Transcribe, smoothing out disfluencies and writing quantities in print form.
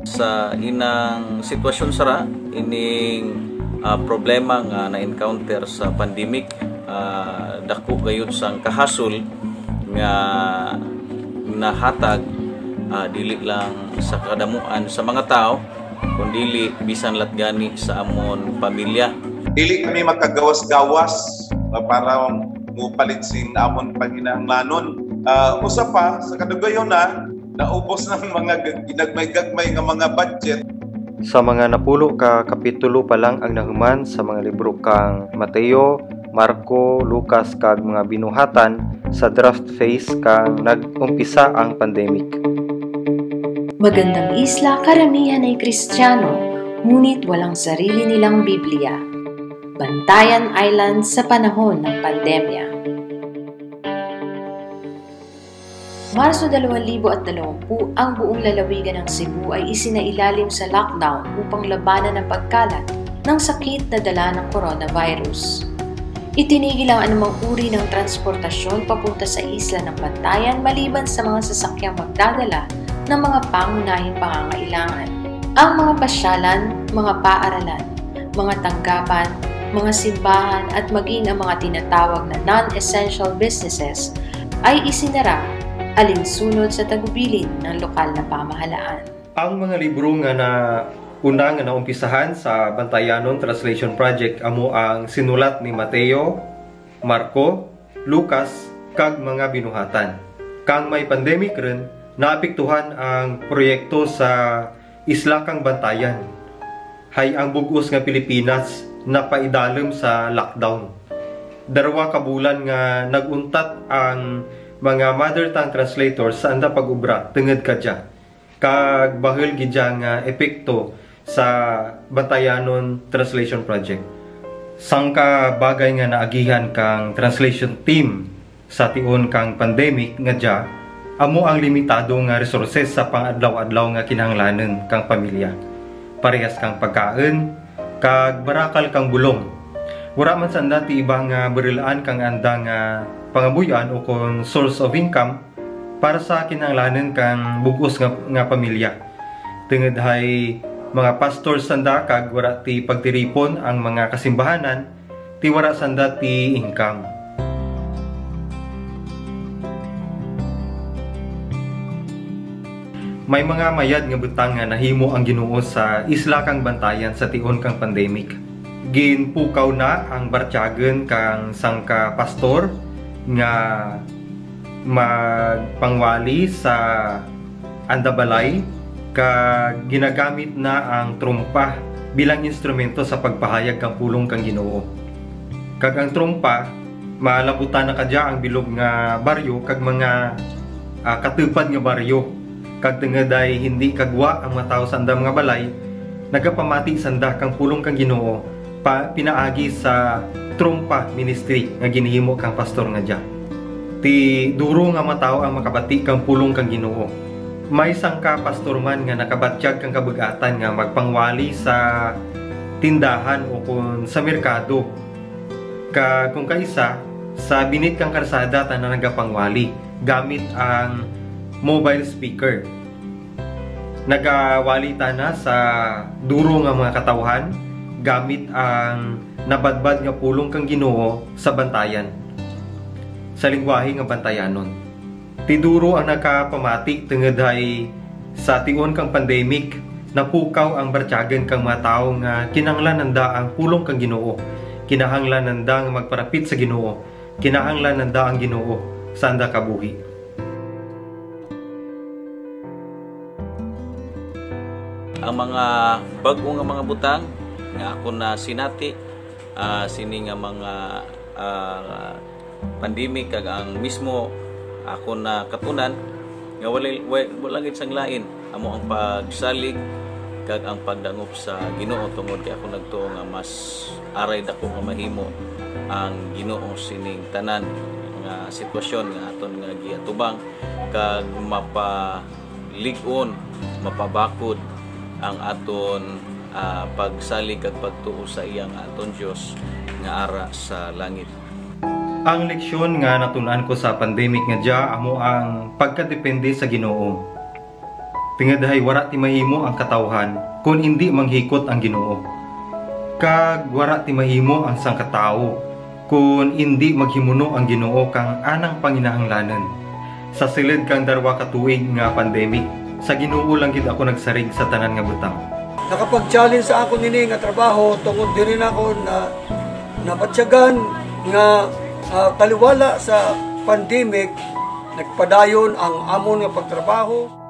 Sa inang sitwasyon sara ining problema nga na-encounter sa pandemic, dako gayud sang kahasol nga nahatag dili lang sa kadamuan sa mga tao kundi bisan latgani sa amon pamilya. Dili kami makagawas-gawas para mupalit sin amon panginahanglanon. Usa pa sa kadugayon naubos ng mga ginagmay-gagmay nga mga budget. Sa mga napulo ka kapitulo pa lang ang nahuman sa mga libro kang Mateo, Marco, Lucas kag mga binuhatan sa draft phase kang nag-umpisa ang pandemic. Magandang isla, karamihan ay Kristiyano, ngunit walang sarili nilang Biblia. Bantayan Island sa panahon ng pandemya. Marso 2020, ang buong lalawigan ng Cebu ay isinailalim sa lockdown upang labanan ang pagkalat ng sakit na dala ng coronavirus. Itinigil ang anumang uri ng transportasyon papunta sa isla ng Bantayan maliban sa mga sasakyang magdadala ng mga pangunahing pangangailangan. Ang mga pasyalan, mga paaralan, mga tanggapan, mga simbahan at maging ang mga tinatawag na non-essential businesses ay isinara alinsunod sa tagubilin ng lokal na pamahalaan. Ang mga libro nga na una nga naumpisahan sa Bantayanon Translation Project amo ang sinulat ni Mateo, Marco, Lucas kag mga binuhatan. Kang may pandemic rin, naapektuhan ang proyekto sa isla kang Bantayan. Hay ang bugos nga Pilipinas napaidalom sa lockdown. Darwa ka bulan nga naguntat ang mga mother tongue translators sa anda pag-ubra tungod kadya. Kag bahel gidya nga epekto sa Bantayanon Translation Project. Sangka bagay nga naagihan kang translation team sa tiun kang pandemic nga dya, amo ang limitado nga resources sa pang-adlaw-adlaw nga kinahanglanon kang pamilya. Parehas kang pagkain, kag barakal kang bulong. Wala man sanda ti iba nga barilaan kang anda nga pangabuyan o kung source of income para sa kinahanglanon kang bugos nga pamilya. Tungod hay mga pastor sanda kag wala ti pagtiripon ang mga kasimbahanan, ti wala sanda ti income. May mga mayad nga butang nga nahimo ang Ginoo sa isla kang Bantayan sa tiun kang pandemic. Ginpukaw na ang bartyagen kang sangka pastor nga magpangwali sa andabalay kag ginagamit na ang trumpa bilang instrumento sa pagpahayag kang pulong kang Ginoo. Kag ang trumpa malabutan na kadya ang bilog nga baryo kag mga katupad nga baryo. Kag tengaday hindi kagwa ang mga tao sa andam nga balay, nagapamati sanda kang pulong kang Ginoo pinaagi sa trumpa ministry nga ginihimo kang pastor nga dya. Ti duro nga mga tao ang makabati kang pulong kang Ginoo. May sangka pastor man nga nakabatyag kang kabugatan nga magpangwali sa tindahan o kung sa merkado. Kung kaisa sa binit kang karsada ta na nagapangwali gamit ang mobile speaker. Nagawali ta na sa duro nga mga katawhan gamit ang nabadbad nga pulong kang Ginoo sa Bantayan. Sa lingwahe nga Bantayanon. Ti duro ang nakapamati tungod hay sa tiun kang pandemic napukaw ang bartyagen kang mga tao nga kinahanglan nanda ang pulong kang Ginoo. Kinahanglan nanda nga magparapit sa Ginoo. Kinahanglan nanda ang Ginoo sa anda kabuhi. Ang mga bago nga mga butang nga ako na sinati sini nga mga pandemic kag ang mismo ako na katunan nga wala gid sang lain amo ang pagsalig kag ang pagdangop sa Ginoo tungod kay ako nagtuo nga mas aray dako nga mahimo ang Ginoo sining tanan nga sitwasyon nga aton nga giatubang kag mapalig-on mapabakod ang aton pagsalig at pagtuo sa iyang aton Dios nga ara sa langit. Ang leksyon nga natunan ko sa pandemic nga dya amo ang pagkadepende sa Ginoo. Tingadahay wara ti mahimo ang katawhan kung hindi manghikot ang Ginoo. Kag wara ti mahimo ang sangkatao kung hindi maghimuno ang Ginoo kang anang panginahanglanon. Sa silid kang darwa ka tuig nga pandemic, sa Ginoo lang gid ako nagsarig sa tanan nga butang. Nakapag-challenge sa ako nini nga trabaho tungod din ako na napatsyagan nga taliwala sa pandemic, nagpadayon ang amon nga pagtrabaho.